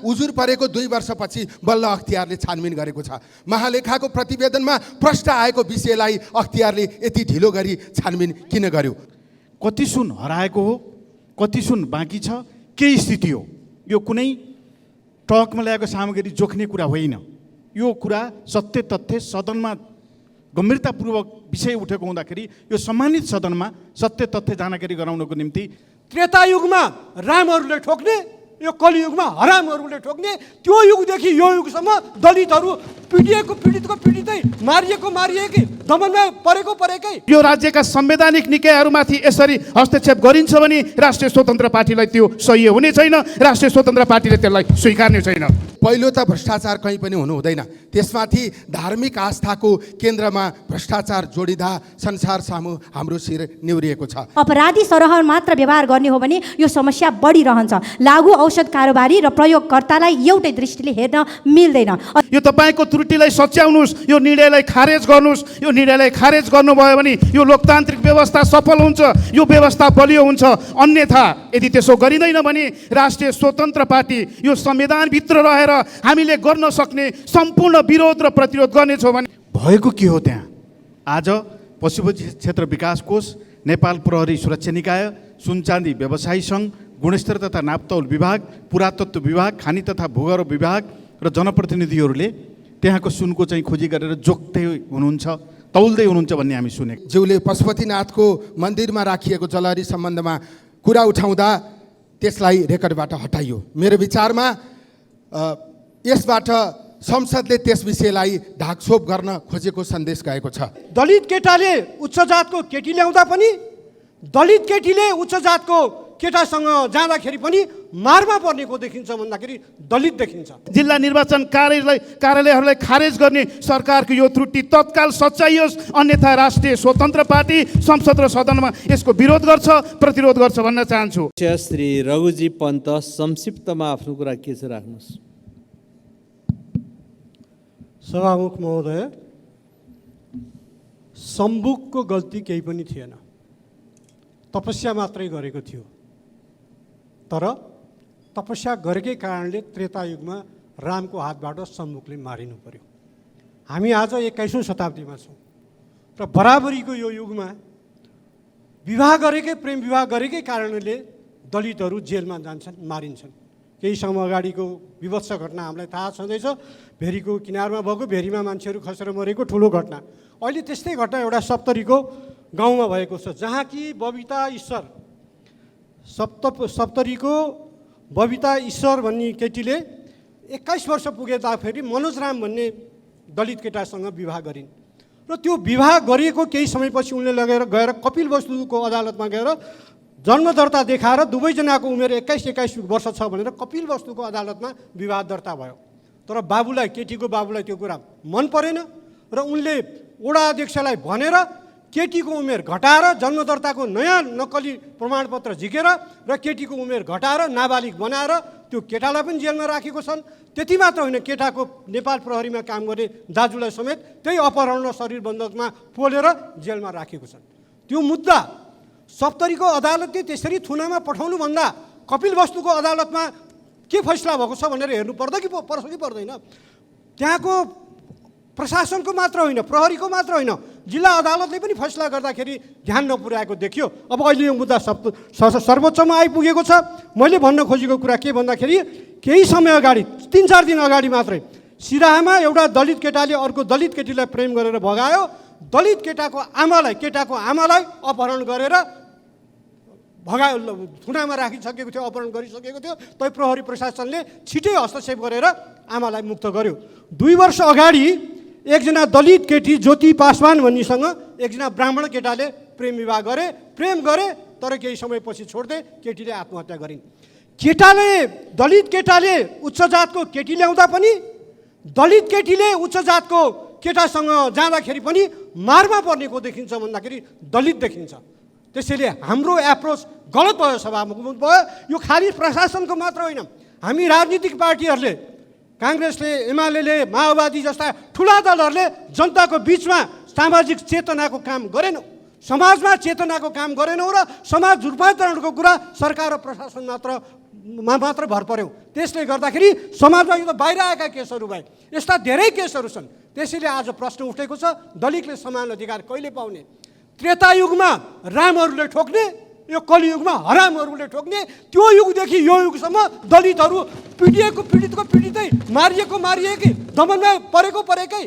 उजुर परेको 2 वर्षपछि बल्ल अख्तियारले छानबिन गरेको छ। महालेखाको प्रतिवेदनमा प्रश्न आएको विषयलाई अख्तियारले यति ढिलो गरी छानबिन किन गर्यो? कति सुन हराएको हो, कति सुन बाँकी छ, के स्थिति हो? यो कुनै ट्रकमा ल्याएको सामग्री जोख्ने कुरा होइन। यो कुरा सत्य तथ्य सदनमा गम्भीरतापूर्वक विषय उठेको हुँदाखेरि यो सम्मानित सदनमा सत्य तथ्य जानकारी गराउनको निम्ति त्रेतायुगमा रामहरूले ठोक्ने, यो कलियुगमा हरामहरूले ठोक्ने, त्यो युगदेखि यो युगसम्म दलितहरू पीडितको पीडितै, मारिएको मारिएकै, दमनमा परेको परेकै। यो राज्यका संवैधानिक निकायहरूमाथि यसरी हस्तक्षेप गरिन्छ भने राष्ट्रिय स्वतन्त्र पार्टीलाई त्यो सही हुने छैन, राष्ट्रिय स्वतन्त्र पार्टीले त्यसलाई स्वीकार्ने छैन। पहिलो त भ्रष्टाचार कहीँ पनि हुनु हुँदैन, त्यसमाथि धार्मिक आस्थाको केन्द्रमा भ्रष्टाचार जोडिँदा संसार सामु हाम्रो शिर निहुरिएको छ। अपराधी सरह मात्र व्यवहार गर्ने हो भने यो समस्या बढिरहन्छ। लागु औषध कारोबारी र प्रयोगकर्तालाई एउटै दृष्टिले हेर्न मिल्दैन। यो तपाईँको त्रुटिलाई सच्याउनुहोस्, यो निर्णयलाई खारेज गर्नुहोस्। यो निर्णयलाई खारेज गर्नुभयो भने यो लोकतान्त्रिक व्यवस्था सफल हुन्छ, यो व्यवस्था बलियो हुन्छ। अन्यथा यदि त्यसो गरिँदैन भने राष्ट्रिय स्वतन्त्र पार्टी यो संविधानभित्र रहेर हामीले गर्न सक्ने सम्पूर्ण विरोध र प्रतिरोध गर्नेछौँ भने भएको के हो त्यहाँ? आज पशुपति क्षेत्र विकास कोष, नेपाल प्रहरी सुरक्षा निकाय, सुनचाँदी व्यवसायी सङ्घ, गुणस्तर तथा नापतौल विभाग, पुरातत्व विभाग, खानी तथा भूगर्भ विभाग र जनप्रतिनिधिहरूले त्यहाँको सुनको चाहिँ खोजी गरेर जोख्दै हुनुहुन्छ, तौल्दै हुनुहुन्छ भन्ने हामी सुनेको। ज्यूले पशुपतिनाथको मन्दिरमा राखिएको जलहरी सम्बन्धमा कुरा उठाउँदा त्यसलाई रेकर्डबाट हटाइयो। मेरो विचारमा यसबाट संसदले त्यस विषयलाई ढाकछोप गर्न खोजेको सन्देश गएको छ। दलित केटाले उच्च जातको केटी ल्याउँदा पनि, दलित केटीले उच्च जातको केटासँग जाँदाखेरि पनि मारमा पर्नेको देखिन्छ भन्दाखेरि दलित देखिन्छ। जिल्ला निर्वाचन कार्यालयहरूलाई खारेज गर्ने सरकारको यो त्रुटि तत्काल सच्याइयोस्, अन्यथा राष्ट्रिय स्वतन्त्र पार्टी संसद र सदनमा यसको विरोध गर्छ, प्रतिरोध गर्छ भन्न चाहन्छु। श्री रघुजी पन्त संक्षिप्तमा आफ्नो कुरा के छ राख्नुहोस्। सभामुख महोदय, सम्बुकको गल्ती केही पनि थिएन, तपस्या मात्रै गरेको थियो। तर तपस्या गरेकै कारणले त्रेतायुगमा रामको हातबाट सम्मुखले मारिनु पर्यो। हामी आज 21औं शताब्दीमा छौँ र बराबरीको यो युगमा विवाह गरेकै, प्रेम विवाह गरेकै कारणले दलितहरू जेलमा जान्छन्, मारिन्छन्। केही समय अगाडिको विभत्स घटना हामीलाई थाहा छँदैछ। भेरीको किनारमा भएको, भेरीमा मान्छेहरू खसेर मरेको ठुलो घटना। अहिले त्यस्तै घटना एउटा सप्तरीको गाउँमा भएको छ, जहाँ कि बबिता ईश्वर, सप्तरीको बबिता ईश्वर भन्ने केटीले 21 वर्ष पुगेदाखेरि मनोज राम भन्ने दलित केटासँग विवाह गरिन् र त्यो विवाह गरिएको केही समयपछि उनले गएर कपिलवस्तुको अदालतमा गएर जन्म दर्ता देखाएर दुवैजनाको उमेर 21 वर्ष छ भनेर कपिलवस्तुको अदालतमा विवाह दर्ता भयो। तर बाबुलाई, केटीको बाबुलाई त्यो कुरा मन परेन र उनले वडा अध्यक्षलाई भनेर केटीको उमेर घटाएर जन्म दर्ताको नयाँ नक्कली प्रमाणपत्र झिकेर र केटीको उमेर घटाएर नाबालिग बनाएर त्यो केटालाई पनि जेलमा राखेको छन्। त्यति मात्र होइन, केटाको नेपाल प्रहरीमा काम गर्ने दाजुलाई समेत त्यही अपहरण र शरीर बन्धकमा पोलेर जेलमा राखेको छन्। त्यो मुद्दा सप्तरीको अदालतले त्यसरी थुनामा पठाउनुभन्दा कपिलवस्तुको अदालतमा के फैसला भएको छ भनेर हेर्नु पर्छ कि पर्दैन? त्यहाँको प्रशासनको मात्र होइन, प्रहरीको मात्र होइन, जिल्ला अदालतले पनि फैसला गर्दाखेरि ध्यान नपुर्याएको देखियो। अब अहिले यो मुद्दा सर्वोच्चमा आइपुगेको छ। मैले भन्न खोजेको कुरा के भन्दाखेरि केही समय अगाडि, 3-4 दिन अगाडि मात्रै सिराहामा एउटा दलित केटाले अर्को दलित केटीलाई प्रेम गरेर भगायो। दलित केटाको आमालाई अपहरण गरेर भगायो, थुनामा राखिसकेको थियो, अपहरण गरिसकेको थियो। तै प्रहरी प्रशासनले छिटै हस्तक्षेप गरेर आमालाई मुक्त गर्यो। 2 वर्ष अगाडि एकजना दलित केटी ज्योति पासवान भन्नेसँग एकजना ब्राह्मण केटाले प्रेम विवाह प्रेम गरे तर केही समयपछि छोड्दै केटीले आत्महत्या गरिन्। दलित केटाले उच्च जातको केटी ल्याउँदा पनि, दलित केटीले उच्च जातको केटासँग जाँदाखेरि पनि मारमा पर्नेको देखिन्छ भन्दाखेरि दलित देखिन्छ। त्यसैले हाम्रो एप्रोच गलत भयो, सभामुख भयो। यो खालि प्रशासनको मात्र होइन, हामी राजनीतिक पार्टीहरूले, काङ्ग्रेसले, एमाले, माओवादी जस्ता ठुला दलहरूले जनताको बिचमा सामाजिक चेतनाको काम गरेनौँ, समाजमा चेतनाको काम गरेनौँ र समाज रूपान्तरणको कुरा सरकार र प्रशासन मात्र मात्र भर पर्यौँ। त्यसले गर्दाखेरि समाजमा यो त बाहिर आएका केसहरू भए, यस्ता धेरै केसहरू छन्। त्यसैले आज प्रश्न उठेको छ, दलितले समान अधिकार कहिले पाउने? त्रेतायुगमा रामहरूले ठोक्ने, यो कलियुगमा हरामहरूले ठोक्ने, त्यो युगदेखि यो युगसम्म दलितहरू पीडितको पीडितै, मारिएकै, दमनमा परेकै।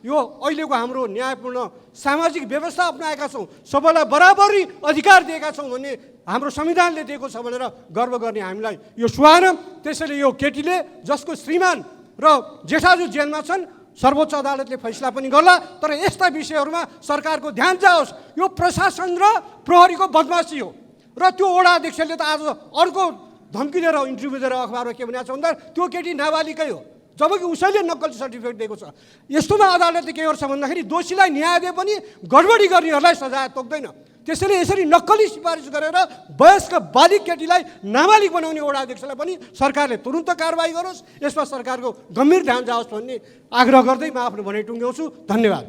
यो अहिलेको हाम्रो न्यायपूर्ण सामाजिक व्यवस्था अपनाएका छौँ, सबैलाई बराबरी अधिकार दिएका छौँ भन्ने हाम्रो संविधानले दिएको छ भनेर गर्व गर्ने हामीलाई यो सुहान। त्यसैले यो केटीले, जसको श्रीमान र जेठाजु जेलमा छन्, सर्वोच्च अदालतले फैसला पनि गर्ला, तर यस्ता विषयहरूमा सरकारको ध्यान जाओस्। यो प्रशासन र प्रहरीको बदमासी हो। र त्यो वडा अध्यक्षले त आज अर्को धम्की दिएर इन्टरभ्यू दिएर अखबारमा के भनेको छ भन्दा त्यो केटी नाबालिगै हो, जबकि उसैले नक्कली सर्टिफिकेट दिएको छ। यस्तोमा अदालतले के गर्छ भन्दाखेरि दोषीलाई न्याय दिए पनि गडबडी गर्नेहरूलाई सजाय तोक्दैन। त्यसैले यसरी नक्कली सिफारिस गरेर वयस्क बालिग केटीलाई नाबालिग बनाउने वडा अध्यक्षलाई पनि सरकारले तुरुन्त कारवाही गरोस्, यसमा सरकारको गम्भीर ध्यान जाओस् भन्ने आग्रह गर्दै म आफ्नो भनाइ टुङ्ग्याउँछु। धन्यवाद।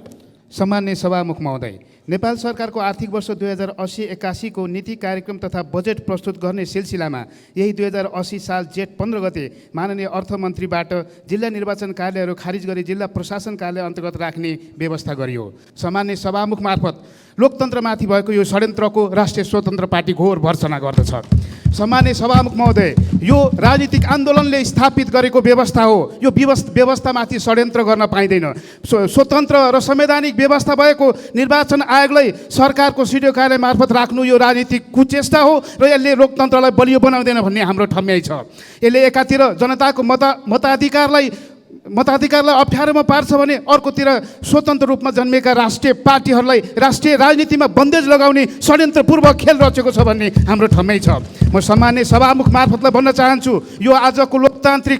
सम्मान्य सभामुख महोदय, नेपाल सरकारको आर्थिक वर्ष 2080-81 को नीति कार्यक्रम तथा बजेट प्रस्तुत गर्ने सिलसिलामा यही 2080 साल जेठ 15 गते माननीय अर्थमन्त्रीबाट जिल्ला निर्वाचन कार्यालयहरू खारिज गरी जिल्ला प्रशासन कार्यालय अन्तर्गत राख्ने व्यवस्था गरियो। सामान्य सभामुख मार्फत लोकतन्त्रमाथि भएको यो षड्यन्त्रको राष्ट्रिय स्वतन्त्र पार्टी घोर भर्त्सना गर्दछ। सामान्य सभामुख महोदय, यो राजनीतिक आन्दोलनले स्थापित गरेको व्यवस्था हो। यो व्यवस्थामाथि षड्यन्त्र गर्न पाइँदैन। स्वतन्त्र र संवैधानिक व्यवस्था भएको निर्वाचन आयोगलाई सरकारको सिडिओ कार्यालय मार्फत राख्नु यो राजनीतिक कुचेष्टा हो र यसले लोकतन्त्रलाई बलियो बनाउँदैन भन्ने हाम्रो ठम्याइ छ। यसले एकातिर जनताको मताधिकारलाई अप्ठ्यारोमा पार्छ भने अर्कोतिर स्वतन्त्र रूपमा जन्मेका राष्ट्रिय पार्टीहरूलाई राष्ट्रिय राजनीतिमा बन्देज लगाउने षड्यन्त्रपूर्वक खेल रचेको छ भन्ने हाम्रो ठम्याइ छ। म सम्मान्य सभामुख मार्फतलाई भन्न चाहन्छु, यो आजको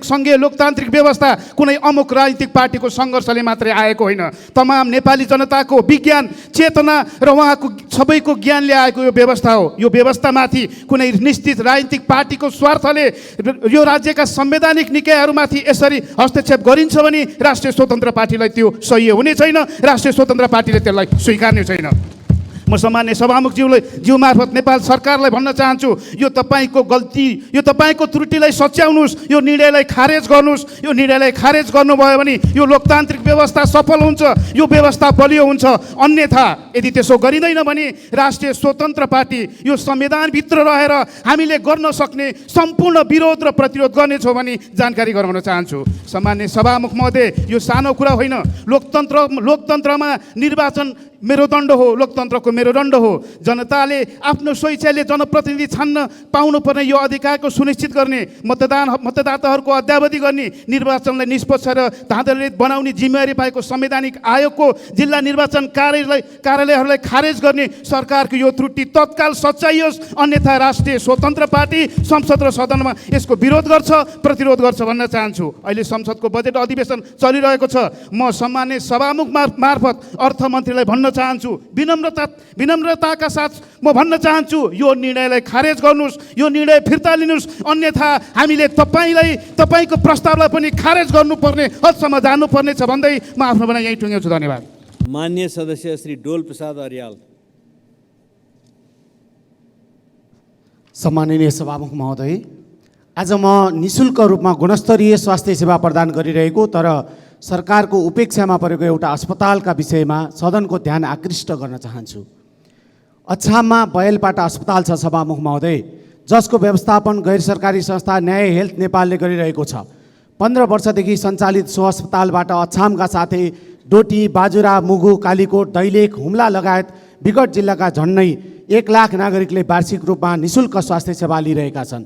सङ्घीय लोकतान्त्रिक व्यवस्था कुनै अमुक राजनीतिक पार्टीको सङ्घर्षले मात्रै आएको होइन। तमाम नेपाली जनताको विज्ञान चेतना र उहाँको सबैको ज्ञानले आएको यो व्यवस्था हो। यो व्यवस्थामाथि कुनै निश्चित राजनीतिक पार्टीको स्वार्थले यो राज्यका संवैधानिक निकायहरूमाथि यसरी हस्तक्षेप गरिन्छ भने राष्ट्रिय स्वतन्त्र पार्टीलाई त्यो सही हुने छैन, राष्ट्रिय स्वतन्त्र पार्टीले त्यसलाई स्वीकार्ने छैन। म सम्मान्य सभामुखज्यू मार्फत नेपाल सरकारलाई भन्न चाहन्छु, यो तपाईँको गल्ती, यो तपाईँको त्रुटिलाई सच्याउनुहोस्, यो निर्णयलाई खारेज गर्नुहोस्। यो निर्णयलाई खारेज गर्नुभयो भने यो लोकतान्त्रिक व्यवस्था सफल हुन्छ, यो व्यवस्था बलियो हुन्छ। अन्यथा यदि त्यसो गरिँदैन भने राष्ट्रिय स्वतन्त्र पार्टी यो संविधानभित्र रहेर हामीले गर्न सक्ने सम्पूर्ण विरोध र प्रतिरोध गर्नेछौँ भनी जानकारी गराउन चाहन्छु। सामान्य सभामुख महोदय, यो सानो कुरा होइन। लोकतन्त्रमा निर्वाचन मेरुदण्ड हो, लोकतन्त्रको मेरुदण्ड हो। जनताले आफ्नो स्वेच्छाले जनप्रतिनिधि छान्न पाउनुपर्ने यो अधिकारको सुनिश्चित गर्ने, मतदाताहरूको अद्यावधि गर्ने, निर्वाचनलाई निष्पक्ष र धाँधली बनाउने जिम्मेवारी पाएको संवैधानिक आयोगको जिल्ला निर्वाचन कार्यालयहरूलाई खारेज गर्ने सरकारको यो त्रुटि तत्काल सच्याइयोस्। अन्यथा राष्ट्रिय स्वतन्त्र पार्टी संसद र सदनमा यसको विरोध गर्छ, प्रतिरोध गर्छ भन्न चाहन्छु। अहिले संसदको बजेट अधिवेशन चलिरहेको छ। म सम्मान्य सभामुख मार्फत अर्थमन्त्रीलाई भन्न चाहन्छु, विनम्रताका साथ म भन्न चाहन्छु, यो निर्णयलाई खारेज गर्नुहोस्, यो निर्णय फिर्ता लिनुहोस्। अन्यथा हामीले तपाईँको प्रस्तावलाई पनि खारेज गर्नुपर्ने हदसम्म जानुपर्ने छ भन्दै म आफ्नो भनाइ यहीँ टुङ्ग्याउँछु। धन्यवाद। मान्य सदस्य श्री डोल प्रसाद अर्याल। सम्माननीय सभामुख महोदय, आज म निःशुल्क रूपमा गुणस्तरीय स्वास्थ्य सेवा प्रदान गरिरहेको तर सरकारको उपेक्षामा परेको एउटा अस्पतालका विषयमा सदनको ध्यान आकृष्ट गर्न चाहन्छु। अछाममा बयलपाटा अस्पताल छ सभामुख महोदय, जसको व्यवस्थापन गैर सरकारी संस्था न्याय हेल्थ नेपालले गरिरहेको छ। 15 वर्षदेखि सञ्चालित सो अस्पतालबाट अछामका साथै डोटी, बाजुरा, मुगु, कालीकोट, दैलेख, हुम्ला लगायत विगत जिल्लाका झन्डै 1 लाख नागरिकले वार्षिक रूपमा निःशुल्क स्वास्थ्य सेवा लिइरहेका छन्।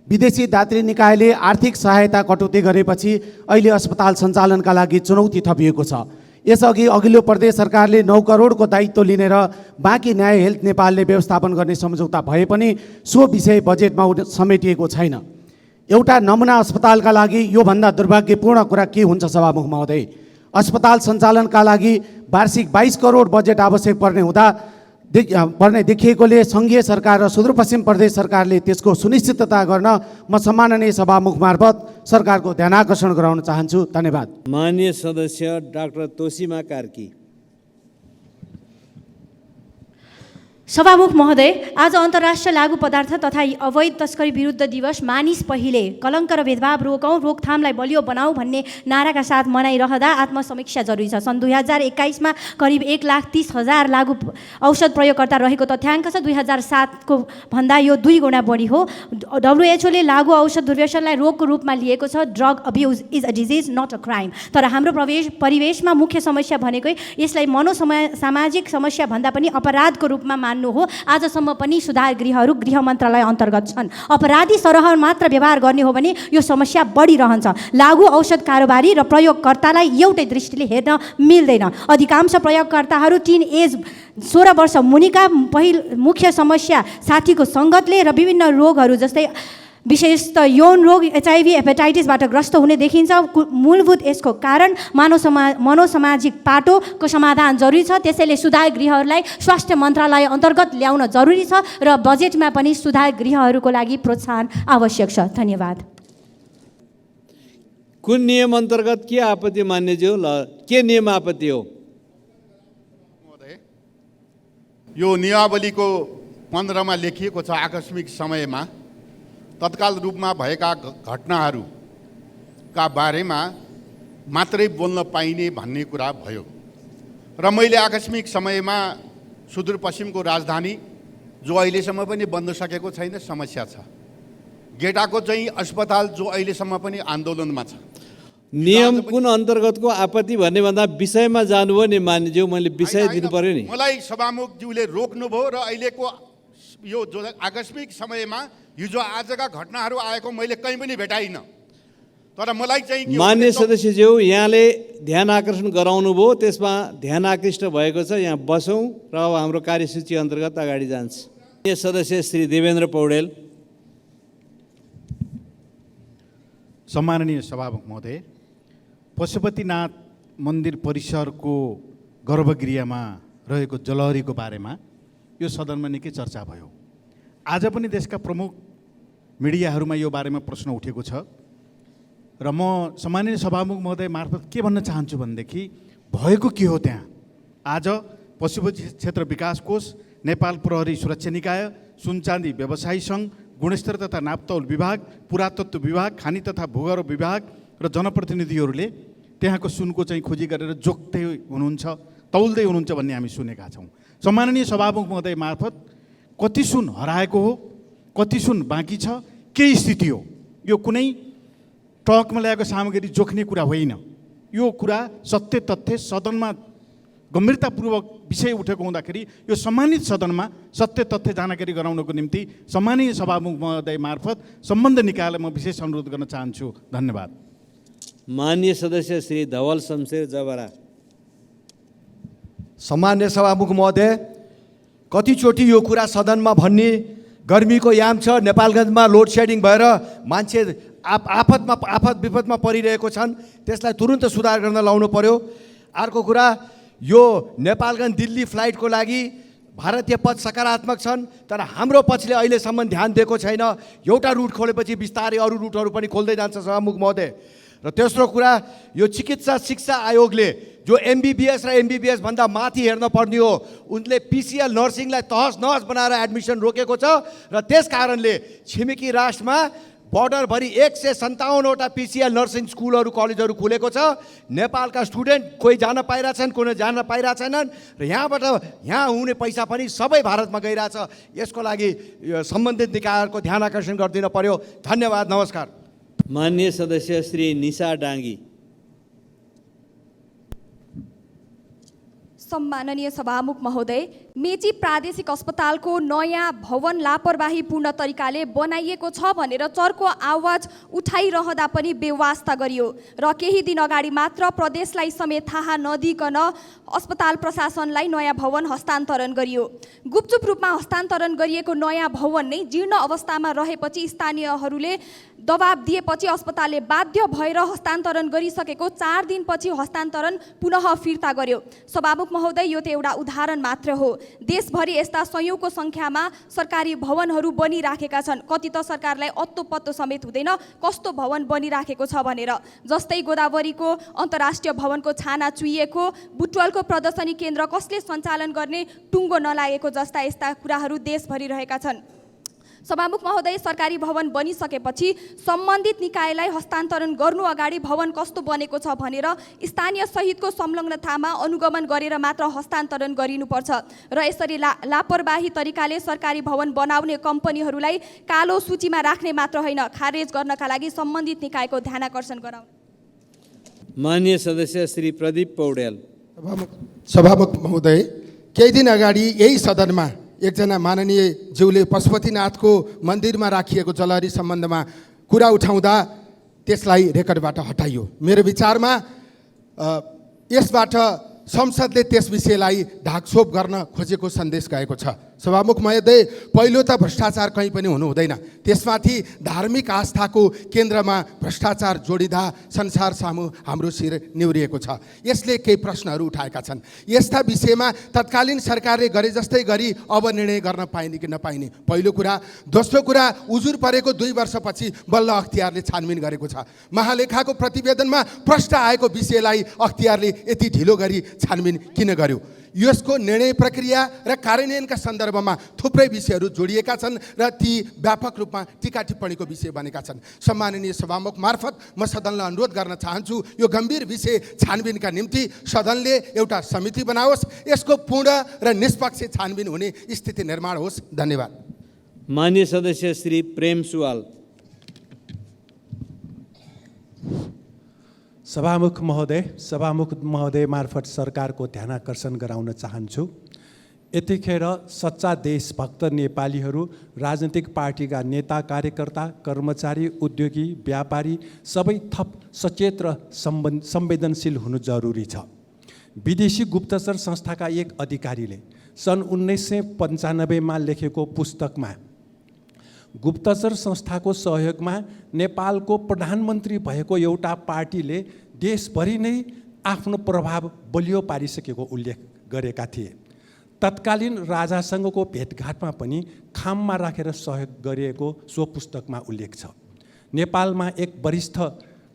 विदेशी दात्री निकायले आर्थिक सहायता कटौती गरेपछि अहिले अस्पताल सञ्चालनका लागि चुनौती थपिएको छ। यसअघि अघिल्लो प्रदेश सरकारले 9 करोडको दायित्व लिने र बाँकी न्याय हेल्थ नेपालले व्यवस्थापन गर्ने सम्झौता भए पनि सो विषय बजेटमा समेटिएको छैन। एउटा नमुना अस्पतालका लागि योभन्दा दुर्भाग्यपूर्ण कुरा के हुन्छ सभामुख महोदय? अस्पताल सञ्चालनका लागि वार्षिक 22 करोड बजेट आवश्यक पर्ने देखिएकोले सङ्घीय सरकार र सुदूरपश्चिम प्रदेश सरकारले त्यसको सुनिश्चितता गर्न म सम्माननीय सभामुख मार्फत सरकारको ध्यानाकर्षण गराउन चाहन्छु। धन्यवाद। मान्य सदस्य डाक्टर तोसीमा कार्की। सभामुख महोदय, आज अन्तर्राष्ट्रिय लागु पदार्थ तथा अवैध तस्करी विरुद्ध दिवस मानिस पहिले कलङ्क र भेदभाव रोकौँ, रोकथामलाई बलियो बनाऊ भन्ने नाराका साथ मनाइरहँदा आत्मसमीक्षा जरुरी छ। सन् 2021मा करिब 1,30,000 लागु औषध प्रयोगकर्ता रहेको तथ्याङ्क छ। 2007को भन्दा यो 2 गुणा बढी हो। WHO ले लागु औषध दुर्व्यसनलाई रोगको रूपमा लिएको छ। Drug abuse is a disease not a crime. तर हाम्रो परिवेशमा मुख्य समस्या भनेकै यसलाई सामाजिक समस्या भन्दा पनि अपराधको रूपमा मान्नु हो। आजसम्म पनि सुधार गृहहरू गृह मन्त्रालय अन्तर्गत छन्। अपराधी सरह मात्र व्यवहार गर्ने हो भने यो समस्या बढिरहन्छ। लागु औषध कारोबारी र प्रयोगकर्तालाई एउटै दृष्टिले हेर्न मिल्दैन। अधिकांश प्रयोगकर्ताहरू टिन एज 16 वर्ष मुनिका। मुख्य समस्या साथीको सङ्गतले र विभिन्न रोगहरू जस्तै विशेषतः यौन रोग, HIV, हेपाटाइटिसबाट ग्रस्त हुने देखिन्छ। मूलभूत यसको कारण मनोसामाजिक पाटोको समाधान जरुरी छ। त्यसैले सुधार गृहहरूलाई स्वास्थ्य मन्त्रालय अन्तर्गत ल्याउन जरुरी छ र बजेटमा पनि सुधार गृहहरूको लागि प्रोत्साहन आवश्यक छ। धन्यवाद। कुन नियम अन्तर्गत के आपत्ति मान्यज्यू? के नियम आपत्ति हो? यो नियमावलीको 15 मा लेखिएको छ, आकस्मिक समयमा तत्काल रूपमा भएका घटनाहरूका बारेमा मात्रै बोल्न पाइने भन्ने कुरा भयो। र मैले आकस्मिक समयमा सुदूरपश्चिमको राजधानी जो अहिलेसम्म पनि बन्द सकेको छैन समस्या छ, गेटाको चाहिँ अस्पताल जो अहिलेसम्म पनि आन्दोलनमा छ। नियम कुन अन्तर्गतको आपत्ति भन्ने भन्दा विषयमा जानुभयो नि मान्यज्यू, मैले विषय दिनु पर्यो नि। मलाई सभामुखज्यूले रोक्नुभयो र अहिलेको यो जो आकस्मिक समयमा हिजो आजका घटनाहरू आएको मैले कहीँ पनि भेटाइनँ। तर मलाई चाहिँ मान्य सदस्यज्यू, यहाँले ध्यान आकर्षण गराउनु भयो, त्यसमा ध्यान आकृष्ट भएको छ। यहाँ बसौँ र अब हाम्रो कार्यसूची अन्तर्गत अगाडि जान्छ। मान्य सदस्य श्री देवेन्द्र पौडेल। सम्माननीय सभामुख महोदय, पशुपतिनाथ मन्दिर परिसरको गर्भगृहमा रहेको जलहरीको बारेमा यो सदनमा निकै चर्चा भयो। आज पनि देशका प्रमुख मिडियाहरूमा यो बारेमा प्रश्न उठेको छ र म सम्माननीय सभामुख महोदय मार्फत के भन्न चाहन्छु भनेदेखि भएको के हो त्यहाँ। आज पशुपति क्षेत्र विकास कोष, नेपाल प्रहरी सुरक्षा निकाय, सुनचाँदी व्यवसायी सङ्घ, गुणस्तर तथा नापतौल विभाग, पुरातत्व विभाग, खानी तथा भूगर्भ विभाग र जनप्रतिनिधिहरूले त्यहाँको सुनको चाहिँ खोजी गरेर जोख्दै हुनुहुन्छ, तौल्दै हुनुहुन्छ भन्ने हामी सुनेका छौँ। सम्माननीय सभामुख महोदय मार्फत कति सुन हराएको हो, कति सुन बाँकी छ, के स्थिति हो? यो कुनै ट्रकमा ल्याएको सामग्री जोख्ने कुरा होइन। यो कुरा सत्य तथ्य सदनमा गम्भीरतापूर्वक विषय उठेको हुँदाखेरि यो सम्मानित सदनमा सत्य तथ्य जानकारी गराउनको निम्ति सम्माननीय सभामुख महोदय मार्फत सम्बन्ध निकायलाई म विशेष अनुरोध गर्न चाहन्छु। धन्यवाद। मान्य सदस्य श्री धवल शमशेर जबरा। सम्मान्य सभामुख महोदय, कतिचोटि यो कुरा सदनमा भन्ने गर्मीको याम छ, नेपालगञ्जमा लोड सेडिङ भएर मान्छे आफत विपदमा परिरहेको छन्, त्यसलाई तुरुन्त सुधार गर्न लाउनु पर्यो। अर्को कुरा, यो नेपालगञ्ज दिल्ली फ्लाइटको लागि भारतीय पक्ष सकारात्मक छन्, तर हाम्रो पक्षले अहिलेसम्म ध्यान दिएको छैन। एउटा रुट खोलेपछि बिस्तारै अरू रुटहरू पनि खोल्दै जान्छ सभामुख महोदय। र तेस्रो कुरा, यो चिकित्सा शिक्षा आयोगले जो MBBS र MBBS भन्दा माथि हेर्न पर्ने हो, उनले PCL नर्सिङलाई तहस नहस बनाएर एडमिसन रोकेको छ र त्यस कारणले छिमेकी राष्ट्रमा बर्डरभरि 157वटा PCL नर्सिङ स्कुलहरू कलेजहरू खुलेको छ। नेपालका स्टुडेन्ट कोही जान पाइरहेछन्, कोही जान पाइरहेछैनन् र यहाँ हुने पैसा पनि सबै भारतमा गइरहेछ। यसको लागि सम्बन्धित निकायहरूको ध्यान आकर्षण गरिदिन पर्यो। धन्यवाद। नमस्कार। मान्य सदस्य श्री निशा डाङ्गी। सम्माननीय सभामुख महोदय, मेची प्रादेशिक अस्पतालको नयाँ भवन लापरवाहीपूर्ण तरिकाले बनाइएको छ भनेर चर्को आवाज उठाइरहँदा पनि बेवास्ता गरियो र केही दिन अगाडि मात्र प्रदेशलाई समेत थाहा नदिइकन अस्पताल प्रशासनलाई नयाँ भवन हस्तान्तरण गरियो। गुपचुप रूपमा हस्तान्तरण गरिएको नयाँ भवन नै जीर्ण अवस्थामा रहेपछि स्थानीयहरूले दबाब दिएपछि अस्पतालले बाध्य भएर हस्तान्तरण गरिसकेको 4 दिनपछि हस्तान्तरण पुनः फिर्ता गर्यो। सभामुख महोदय, यो त एउटा उदाहरण मात्र हो। देशभरि यस्ता सयौँको सङ्ख्यामा सरकारी भवनहरू बनिराखेका छन्। कति त सरकारलाई अत्तो पत्तो समेत हुँदैन कस्तो भवन बनिराखेको छ भनेर। जस्तै गोदावरीको अन्तर्राष्ट्रिय भवनको छाना चुइएको, बुटवलको प्रदर्शनी केन्द्र कसले सञ्चालन गर्ने टुङ्गो नलागेको जस्ता यस्ता कुराहरू देशभरि रहेका छन्। सभामुख महोदय, सरकारी भवन बनिसकेपछि सम्बन्धित निकायलाई हस्तान्तरण गर्नु अगाडि भवन कस्तो बनेको छ भनेर स्थानीय सहितको संलग्नतामा अनुगमन गरेर मात्र हस्तान्तरण गरिनुपर्छ र यसरी लापरवाही तरिकाले सरकारी भवन बनाउने कम्पनीहरूलाई कालो सूचीमा राख्ने मात्र होइन, खारेज गर्नका लागि सम्बन्धित निकायको ध्यानाकर्षण गराउने। माननीय सदस्य श्री प्रदीप पौड्याल। सभामुख महोदय, केही दिन अगाडि यही सदनमा एकजना माननीय ज्यूले पशुपतिनाथको मन्दिरमा राखिएको जलहरी सम्बन्धमा कुरा उठाउँदा त्यसलाई रेकर्डबाट हटाइयो। मेरो विचारमा यसबाट संसदले त्यस विषयलाई ढाकछोप गर्न खोजेको सन्देश गएको छ। सभामुख महोदय, पहिलो त भ्रष्टाचार कहीँ पनि हुनु हुँदैन, त्यसमाथि धार्मिक आस्थाको केन्द्रमा भ्रष्टाचार जोडिँदा संसार सामु हाम्रो शिर निहुरिएको छ। यसले केही प्रश्नहरू उठाएका छन्। यस्ता विषयमा तत्कालीन सरकारले गरे जस्तै गरी अब निर्णय गर्न पाइने कि नपाइने पहिलो कुरा। दोस्रो कुरा, उजुर परेको 2 वर्षपछि बल्ल अख्तियारले छानबिन गरेको छ। महालेखाको प्रतिवेदनमा प्रश्न आएको विषयलाई अख्तियारले यति ढिलो गरी छानबिन किन गर्यो? यसको निर्णय प्रक्रिया र कार्यान्वयनका सन्दर्भमा थुप्रै विषयहरू जोडिएका छन् र ती व्यापक रूपमा टीका टिप्पणीको विषय बनेका छन्। सम्माननीय सभामुख मार्फत म सदनलाई अनुरोध गर्न चाहन्छु, यो गम्भीर विषय छानबिनका निम्ति सदनले एउटा समिति बनाओस्, यसको पूर्ण र निष्पक्ष छानबिन हुने स्थिति निर्माण होस्। धन्यवाद। माननीय सदस्य श्री प्रेम सुवाल। सभामुख महोदय मार्फत सरकारको ध्यानाकर्षण गराउन चाहन्छु। यतिखेर सच्चा देशभक्त नेपालीहरू, राजनीतिक पार्टीका नेता कार्यकर्ता, कर्मचारी, उद्योगी, व्यापारी सबै थप सचेत र संवेदनशील हुनु जरुरी छ। विदेशी गुप्तचर संस्थाका एक अधिकारीले सन् 1995 लेखेको पुस्तकमा गुप्तचर संस्थाको सहयोगमा नेपालको प्रधानमन्त्री भएको एउटा पार्टीले देशभरि नै आफ्नो प्रभाव बलियो पारिसकेको उल्लेख गरेका थिए। तत्कालीन राजासँगको भेटघाटमा पनि खाममा राखेर सहयोग गरिएको सो पुस्तकमा उल्लेख छ। नेपालमा एक वरिष्ठ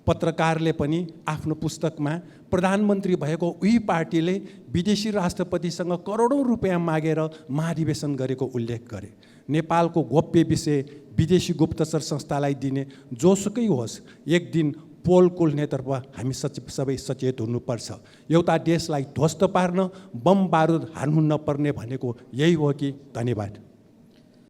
पत्रकारले पनि आफ्नो पुस्तकमा प्रधानमन्त्री भएको उही पार्टीले विदेशी राष्ट्रपतिसँग करोडौँ रुपियाँ मागेर महाधिवेशन गरेको उल्लेख गरे। नेपालको गोप्य विषय विदेशी गुप्तचर संस्थालाई दिने जोसुकै होस्, एक दिन पोल कुल्नेतर्फ हामी सबै सचेत हुनुपर्छ। एउटा देशलाई ध्वस्त पार्न बम बारुद हान्नु नपर्ने भनेको यही हो कि? धन्यवाद।